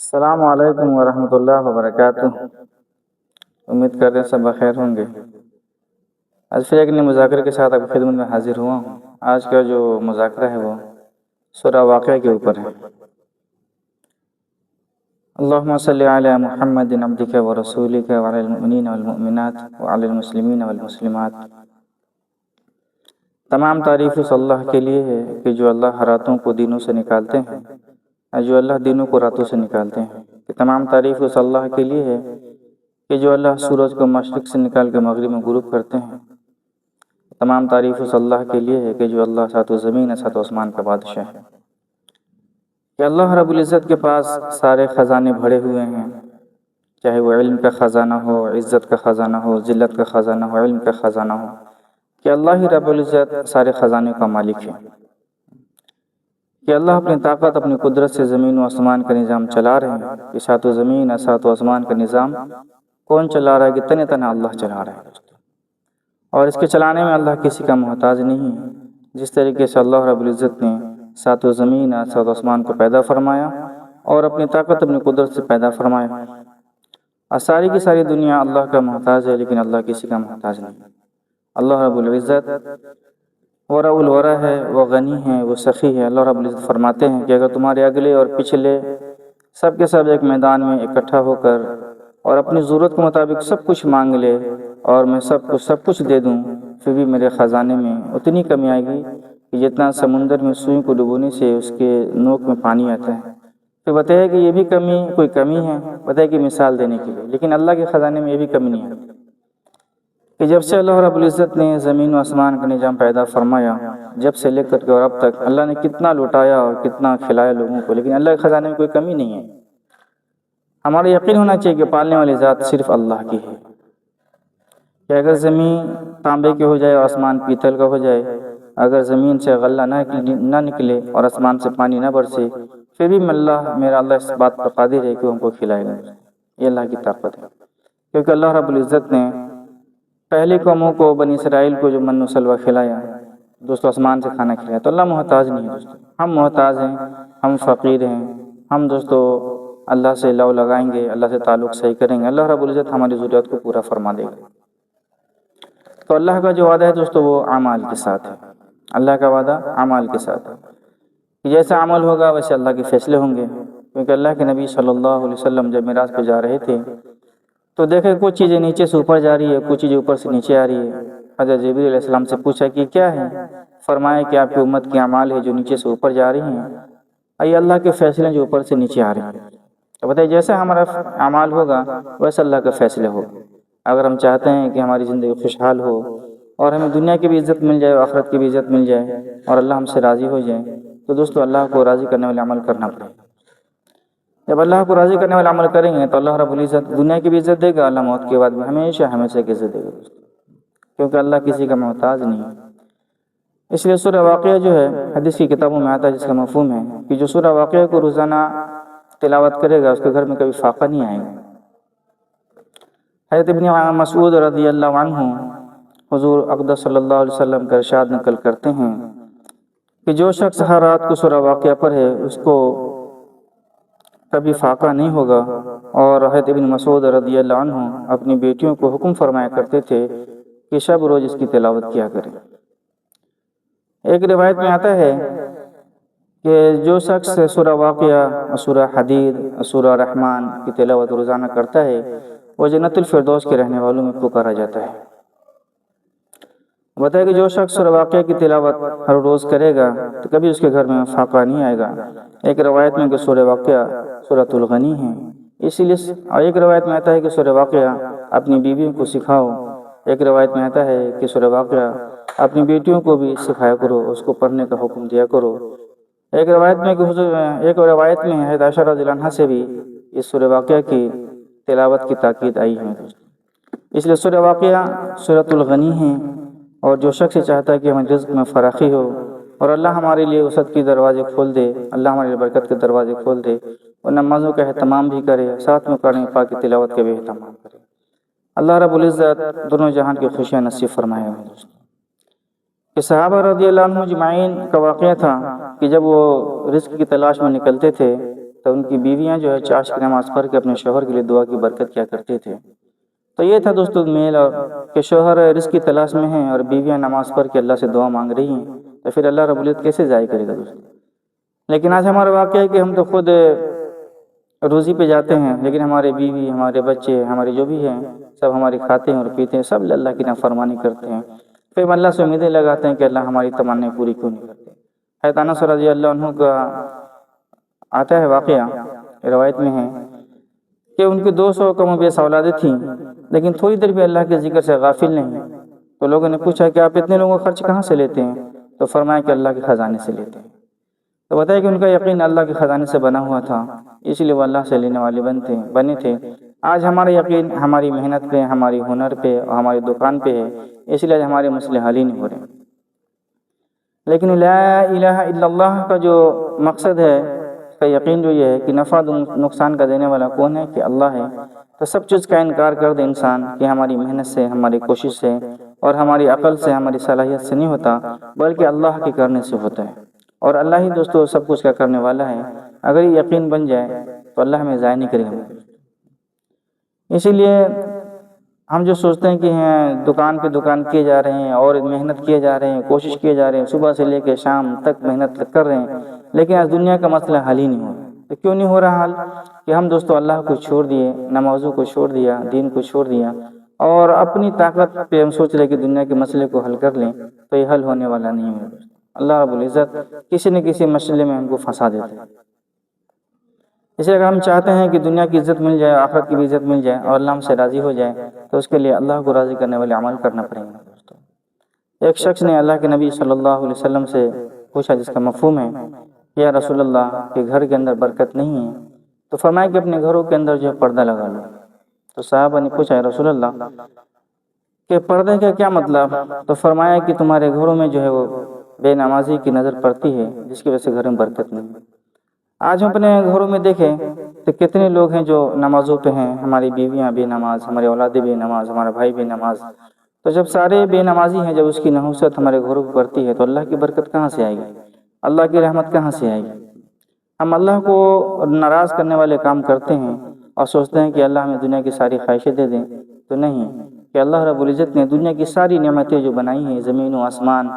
السلام علیکم ورحمۃ اللہ وبرکاتہ۔ امید کرتے ہیں سب بخیر ہوں گے۔ آج پھر ایک نئے مذاکرے کے ساتھ آپ کی خدمت میں حاضر ہوا ہوں۔ آج کا جو مذاکرہ ہے وہ سورہ واقعہ کے اوپر ہے۔ اللہم صلی علی محمد عبدک ورسولک وعلی المؤمنین والمؤمنات وعلی المسلمین والمسلمات۔ تمام تعریف اس اللہ کے لیے ہے کہ جو اللہ راتوں کو دنوں سے نکالتے ہیں، جو اللہ دنوں کو راتوں سے نکالتے ہیں۔ کہ تمام تعریف اس اللہ کے لیے ہے کہ جو اللہ سورج کو مشرق سے نکال کے مغرب میں غروب کرتے ہیں۔ تمام تعریف اس اللہ کے لیے ہے کہ جو اللہ سات زمین سات آسمان کا بادشاہ ہے۔ کہ اللہ رب العزت کے پاس سارے خزانے بھرے ہوئے ہیں، چاہے وہ علم کا خزانہ ہو، عزت کا خزانہ ہو، ذلت کا خزانہ ہو، علم کا خزانہ ہو، کہ اللہ ہی رب العزت سارے خزانے کا مالک ہے۔ کہ اللہ اپنی طاقت اپنی قدرت سے زمین و آسمان کا نظام چلا رہے ہیں۔ کہ سات و زمین اور سات و آسمان کا نظام کون چلا رہا ہے؟ کہ تنہ تنہ اللہ چلا رہا ہے، اور اس کے چلانے میں اللہ کسی کا محتاج نہیں ہے۔ جس طریقے سے اللہ رب العزت نے سات و زمین اور سات و آسمان کو پیدا فرمایا اور اپنی طاقت اپنی قدرت سے پیدا فرمایا، اور ساری کی ساری دنیا اللہ کا محتاج ہے، لیکن اللہ کسی کا محتاج نہیں۔ اللہ رب العزت ورع الورع ہے، وہ غنی ہے، وہ سخی ہے۔ اللہ رب العزت فرماتے ہیں کہ اگر تمہارے اگلے اور پچھلے سب کے سب ایک میدان میں اکٹھا ہو کر اور اپنی ضرورت کے مطابق سب کچھ مانگ لے اور میں سب کچھ دے دوں، پھر بھی میرے خزانے میں اتنی کمی آئے گی کہ جتنا سمندر میں سوئی کو ڈبونے سے اس کے نوک میں پانی آتا ہے۔ پھر بتائے کہ یہ بھی کوئی کمی ہے، بتائے کہ مثال دینے کے لیے، لیکن اللہ کے خزانے میں یہ بھی کمی نہیں ہے کہ جب سے اللہ رب العزت نے زمین و آسمان کا نظام پیدا فرمایا، جب سے لے کر کے اور اب تک اللہ نے کتنا لوٹایا اور کتنا کھلایا لوگوں کو، لیکن اللہ کے خزانے میں کوئی کمی نہیں ہے۔ ہمارا یقین ہونا چاہیے کہ پالنے والی ذات صرف اللہ کی ہے۔ کہ اگر زمین تانبے کی ہو جائے اور آسمان پیتل کا ہو جائے، اگر زمین سے غلہ نہ نکلے اور آسمان سے پانی نہ برسے، پھر بھی میرا اللہ اس بات پر قادر ہے کہ وہ ہم کو کھلائے گا۔ یہ اللہ کی طاقت ہے، کیونکہ اللہ رب العزت نے پہلی قوموں کو، بنی اسرائیل کو جو من و سلوہ کھلایا، دوستو آسمان سے کھانا کھلایا، تو اللہ محتاج نہیں ہے۔ دوستو ہم محتاج ہیں، ہم فقیر ہیں، ہم دوستو اللہ سے لو لگائیں گے، اللہ سے تعلق صحیح کریں گے، اللہ رب العزت ہماری ضرورت کو پورا فرما دے گا۔ تو اللہ کا جو وعدہ ہے دوستو وہ اعمال کے ساتھ ہے۔ اللہ کا وعدہ اعمال کے ساتھ ہے، جیسا عمل ہوگا ویسے اللہ کے فیصلے ہوں گے۔ کیونکہ اللہ کے نبی صلی اللہ علیہ وسلم جب معراج پہ جا رہے تھے تو دیکھے کچھ چیزیں نیچے سے اوپر جا رہی ہے، کچھ چیزیں اوپر سے نیچے آ رہی ہے۔ حضرت جبریل علیہ السلام سے پوچھا کہ کیا ہے؟ فرمایا کہ آپ کی امت کی اعمال ہے جو نیچے سے اوپر جا رہی ہیں، اور اللہ کے فیصلے جو اوپر سے نیچے آ رہے ہیں۔ تو بتائیے جیسا ہمارا اعمال ہوگا ویسا اللہ کا فیصلے ہوگا۔ اگر ہم چاہتے ہیں کہ ہماری زندگی خوشحال ہو اور ہمیں دنیا کی بھی عزت مل جائے اور آخرت کی بھی عزت مل جائے اور اللہ ہم سے راضی ہو جائے، تو دوستو اللہ کو راضی کرنے والے عمل کرنا پڑے گا۔ جب اللہ کو راضی کرنے والا عمل کریں گے تو اللہ رب العزت دنیا کی بھی عزت دے گا، اللہ موت کے بعد بھی ہمیشہ کی عزت دے گا، کیونکہ اللہ کسی کا محتاج نہیں ہے۔ اس لیے سورہ واقعہ جو ہے حدیث کی کتابوں میں آتا ہے، جس کا مفہوم ہے کہ جو سورہ واقعہ کو روزانہ تلاوت کرے گا اس کے گھر میں کبھی فاقہ نہیں آئے گا۔ حضرت ابن مسعود رضی اللہ عنہ حضور اقدس صلی اللہ علیہ وسلم کا ارشاد نقل کرتے ہیں کہ جو شخص ہر رات کو سورہ واقعہ پڑھے اس کو کبھی فاقہ نہیں ہوگا۔ اور حضرت ابن مسعود رضی اللہ عنہ اپنی بیٹیوں کو حکم فرمایا کرتے تھے کہ شب روز اس کی تلاوت کیا کریں۔ ایک روایت میں آتا ہے کہ جو شخص سورہ واقعہ، سورہ حدید، سورہ رحمان کی تلاوت روزانہ کرتا ہے وہ جنت الفردوس کے رہنے والوں میں پکارا جاتا ہے۔ بتائے کہ جو شخص سورہ واقعہ کی تلاوت ہر روز کرے گا تو کبھی اس کے گھر میں فاقہ نہیں آئے گا۔ ایک روایت میں کہ سورہ واقعہ سورۃ الغنی ہے، اسی لیے، اور ایک روایت میں آتا ہے کہ سورہ واقعہ اپنی بیویوں کو سکھاؤ۔ ایک روایت میں آتا ہے کہ سورہ واقعہ اپنی بیٹیوں کو بھی سکھایا کرو، اس کو پڑھنے کا حکم دیا کرو۔ ایک روایت میں حضرت عائشہ رضی اللہ عنہا سے بھی اس سورہ واقعہ کی تلاوت کی تاکید آئی ہے۔ اس لیے سورہ واقعہ سورۃ الغنی ہے، اور جو شخص چاہتا ہے کہ ہمارے رزق میں فراخی ہو اور اللہ ہمارے لیے وسعت کے دروازے کھول دے، اللہ ہمارے لیے برکت کے دروازے کھول دے، اور نمازوں کا اہتمام بھی کرے، ساتھ میں قرآن پاک کی تلاوت کا بھی اہتمام کرے، اللہ رب العزت دونوں جہان کی خوشیاں نصیب فرمائے گا۔ کہ صحابہ رضی اللہ عنہ اجمعین کا واقعہ تھا کہ جب وہ رزق کی تلاش میں نکلتے تھے تو ان کی بیویاں جو ہے چاش کی نماز پڑھ کے اپنے شوہر کے لیے دعا کی برکت کیا کرتے تھے۔ تو یہ تھا دوستو میل اور کہ شوہر رزق کی تلاش میں ہیں اور بیویاں نماز پڑھ کے اللہ سے دعا مانگ رہی ہیں، تو پھر اللہ رب العزت کیسے ضائع کرے گا دوستو؟ لیکن آج ہمارا واقعہ ہے کہ ہم تو خود روزی پہ جاتے ہیں، لیکن ہمارے بیوی، ہمارے بچے، ہمارے جو بھی ہیں سب ہماری کھاتے ہیں اور پیتے ہیں، سب اللہ کی نافرمانی کرتے ہیں۔ پھر ہم اللہ سے امیدیں لگاتے ہیں کہ اللہ ہماری تمنائیں پوری کیوں نہیں کرتے۔ حضرت انس رضی اللہ عنہ کا آتا ہے واقعہ، روایت میں ہے کہ ان کی 200 کم و بیش اولادیں تھیں، لیکن تھوڑی دیر بھی اللہ کے ذکر سے غافل نہیں۔ تو لوگوں نے پوچھا کہ آپ اتنے لوگوں کا خرچ کہاں سے لیتے ہیں؟ تو فرمایا کہ اللہ کے خزانے سے لیتے ہیں۔ تو بتایا کہ ان کا یقین اللہ کے خزانے سے بنا ہوا تھا، اس لیے وہ اللہ سے لینے والے بنے تھے۔ آج ہمارا یقین ہماری محنت پہ، ہماری ہنر پہ اور ہماری دکان پہ ہے، اس لیے آج ہمارے مسئلے حل ہی نہیں ہو رہے۔ لیکن لا الہ الا اللہ کا جو مقصد ہے، اس کا یقین جو یہ ہے کہ نفع نقصان کا دینے والا کون ہے؟ کہ اللہ ہے۔ تو سب چیز کا انکار کر دے انسان کہ ہماری محنت سے، ہماری کوشش سے اور ہماری عقل سے، ہماری صلاحیت سے نہیں ہوتا، بلکہ اللہ کے کرنے سے ہوتا ہے۔ اور اللہ ہی دوستو سب کچھ کا کرنے والا ہے۔ اگر یہ یقین بن جائے تو اللہ ہمیں ضائع نہیں کرے گا۔ اسی لیے ہم جو سوچتے ہیں کہ دکان پہ دکان کیے جا رہے ہیں اور محنت کیے جا رہے ہیں، کوشش کیے جا رہے ہیں، صبح سے لے کے شام تک محنت کر رہے ہیں، لیکن آج دنیا کا مسئلہ حل ہی نہیں ہو رہا۔ تو کیوں نہیں ہو رہا حل؟ کہ ہم دوستو اللہ کو چھوڑ دیے، نمازوں کو چھوڑ دیا، دین کو چھوڑ دیا، اور اپنی طاقت پہ ہم سوچ رہے کہ دنیا کے مسئلے کو حل کر لیں، تو یہ حل ہونے والا نہیں ہے۔ اللہ رب العزت کسی نہ کسی مسئلے میں ہم کو پھنسا دیتے ہیں۔ اس لیے اگر ہم چاہتے ہیں کہ دنیا کی عزت مل جائے، آخرت کی بھی عزت مل جائے اور اللہ ہم سے راضی ہو جائے، تو اس کے لیے اللہ کو راضی کرنے والے عمل کرنا پڑیں گے۔ ایک شخص نے اللہ کے نبی صلی اللہ علیہ وسلم سے پوچھا، جس کا مفہوم ہے یا رسول اللہ کہ گھر کے اندر برکت نہیں ہے، تو فرمایا کہ اپنے گھروں کے اندر جو ہے پردہ لگا لو۔ تو صحابہ نے پوچھا، یا رسول اللہ کہ پردے کا کیا مطلب؟ تو فرمایا کہ تمہارے گھروں میں جو ہے وہ بے نمازی کی نظر پڑتی ہے، جس کی وجہ سے گھر میں برکت نہیں ہے۔ آج ہم اپنے گھروں میں دیکھیں تو کتنے لوگ ہیں جو نمازوں پہ ہیں، ہماری بیویاں بے نماز، ہمارے اولادیں بے نماز، ہمارا بھائی بے نماز۔ تو جب سارے بے نمازی ہیں، جب اس کی نحوست ہمارے گھروں پہ پڑتی ہے، تو اللہ کی برکت کہاں سے آئے گی؟ اللہ کی رحمت کہاں سے آئے گی؟ ہم اللہ کو ناراض کرنے والے کام کرتے ہیں اور سوچتے ہیں کہ اللہ ہمیں دنیا کی ساری خواہشیں دے دیں، تو نہیں، کہ اللہ رب العزت نے دنیا کی ساری نعمتیں جو بنائی ہیں، زمین و آسمان،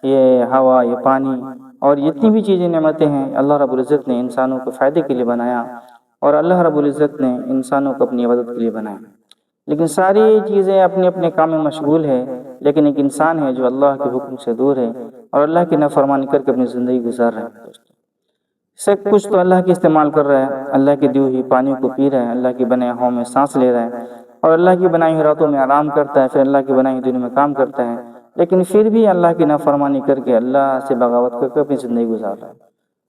یہ ہوا، یہ پانی اور جتنی بھی چیزیں نعمتیں ہیں، اللہ رب العزت نے انسانوں کو فائدے کے لیے بنایا، اور اللہ رب العزت نے انسانوں کو اپنی عبادت کے لیے بنایا۔ لیکن ساری چیزیں اپنے اپنے کام میں مشغول ہے، لیکن ایک انسان ہے جو اللہ کے حکم سے دور ہے اور اللہ کی نافرمانی کر کے اپنی زندگی گزار رہا ہے۔ سب کچھ تو اللہ کی استعمال کر رہا ہے، اللہ کی دی ہوئی پانی کو پی رہا ہے، اللہ کی بنائی ہواؤں میں سانس لے رہا ہے، اور اللہ کی بنائی ہوئی راتوں میں آرام کرتا ہے، پھر اللہ کی بنائی ہوئی دنوں میں کام کرتا ہے، لیکن پھر بھی اللہ کی نافرمانی کر کے، اللہ سے بغاوت کر کے اپنی زندگی گزار رہا ہے۔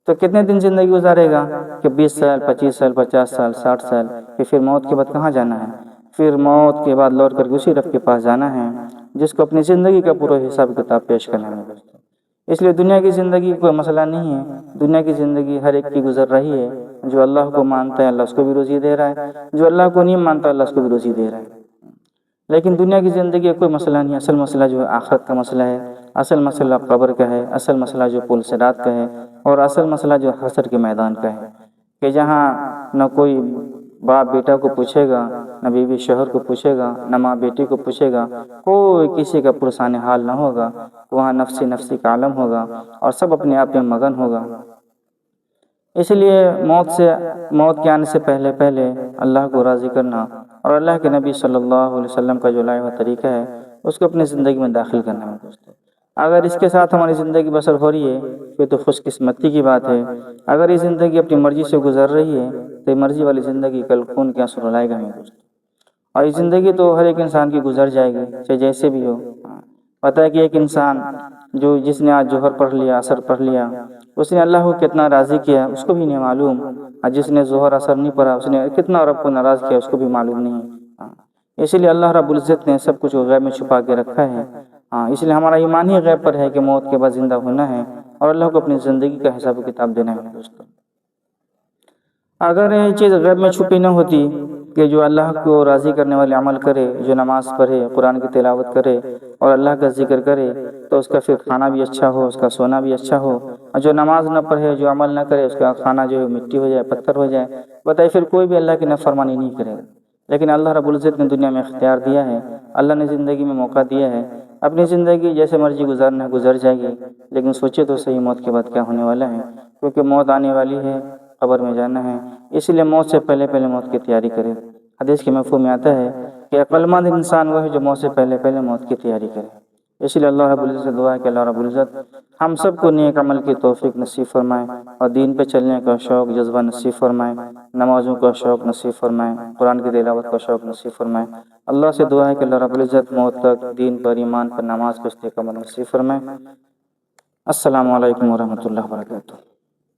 تو کتنے دن زندگی گزارے گا؟ کہ 20 سال، 25 سال، 50 سال، 60 سال، کہ پھر موت کے بعد کہاں جانا ہے؟ پھر موت کے بعد لوٹ کر اسی رب کے پاس جانا ہے، جس کو اپنی زندگی کا پورا حساب کتاب پیش کرنا ہے۔ اس لیے دنیا کی زندگی کوئی مسئلہ نہیں ہے، دنیا کی زندگی ہر ایک کی گزر رہی ہے۔ جو اللہ کو مانتا ہے، اللہ اس کو بھی روزی دے رہا ہے، جو اللہ کو نہیں مانتا، اللہ اس کو بھی روزی دے رہا ہے۔ لیکن دنیا کی زندگی کوئی مسئلہ نہیں، اصل مسئلہ جو ہے آخرت کا مسئلہ ہے، اصل مسئلہ قبر کا ہے، اصل مسئلہ جو پل صراط کا ہے، اور اصل مسئلہ جو حشر کے میدان کا ہے، کہ جہاں نہ کوئی باپ بیٹا کو پوچھے گا، نہ بیوی شوہر کو پوچھے گا، نہ ماں بیٹی کو پوچھے گا، کوئی کسی کا پرسان حال نہ ہوگا، وہاں نفسی نفسی کا عالم ہوگا اور سب اپنے آپ میں مگن ہوگا۔ اس لیے موت کے آنے سے پہلے اللہ کو راضی کرنا اور اللہ کے نبی صلی اللہ علیہ وسلم کا جو لایا ہوا طریقہ ہے، اس کو اپنی زندگی میں داخل کرنا ہے دوستو۔ اگر اس کے ساتھ ہماری زندگی بسر ہو رہی ہے، پھر تو خوش قسمتی کی بات ہے۔ اگر یہ زندگی اپنی مرضی سے گزر رہی ہے، تو یہ مرضی والی زندگی کل خون کے آنسو رلائے گا ہمیں دوستو۔ اور یہ زندگی تو ہر ایک انسان کی گزر جائے گی، چاہے جیسے بھی ہو۔ پتہ ہے کہ ایک انسان جس نے آج ظہر پڑھ لیا، عصر پڑھ لیا، اس نے اللہ کو کتنا راضی کیا اس کو بھی نہیں معلوم، اور جس نے ظہر عصر نہیں پڑھا، اس نے کتنا رب کو ناراض کیا اس کو بھی معلوم نہیں۔ اسی لیے اللہ رب العزت نے سب کچھ غیب میں چھپا کے رکھا ہے۔ اس لیے ہمارا ایمان ہی غیب پر ہے کہ موت کے بعد زندہ ہونا ہے اور اللہ کو اپنی زندگی کا حساب و کتاب دینا ہے دوستو۔ اگر یہ چیز غیب میں چھپی نہ ہوتی کہ جو اللہ کو راضی کرنے والے عمل کرے، جو نماز پڑھے، قرآن کی تلاوت کرے اور اللہ کا ذکر کرے، تو اس کا پھر کھانا بھی اچھا ہو، اس کا سونا بھی اچھا ہو، اور جو نماز نہ پڑھے، جو عمل نہ کرے، اس کا کھانا جو ہے مٹی ہو جائے، پتھر ہو جائے، بتائیے پھر کوئی بھی اللہ کی نافرمانی نہیں کرے گا۔ لیکن اللہ رب العزت نے دنیا میں اختیار دیا ہے، اللہ نے زندگی میں موقع دیا ہے، اپنی زندگی جیسے مرضی گزارنا ہے گزر جائے گی، لیکن سوچے تو صحیح موت کے بعد کیا ہونے والا ہے، کیونکہ موت آنے والی ہے، قبر میں جانا ہے، اس لیے موت سے پہلے پہلے موت کی تیاری کرے۔ حدیث کے مفہوم میں آتا ہے کہ عقل مند انسان وہ ہے جو موت سے پہلے پہلے موت کی تیاری کرے۔ اس لیے اللہ رب العزت سے دعا ہے کہ اللہ رب العزت ہم سب کو نیک عمل کی توفیق نصیب فرمائے، اور دین پہ چلنے کا شوق جذبہ نصیب فرمائے، نمازوں کا شوق نصیب فرمائے، قرآن کی تلاوت کا شوق نصیب فرمائے۔ اللہ سے دعا ہے کہ اللہ رب العزت موت تک دین پر، ایمان پر، نماز پر استقامت نصیب فرمائے۔ السلام علیکم ورحمۃ اللہ وبرکاتہ۔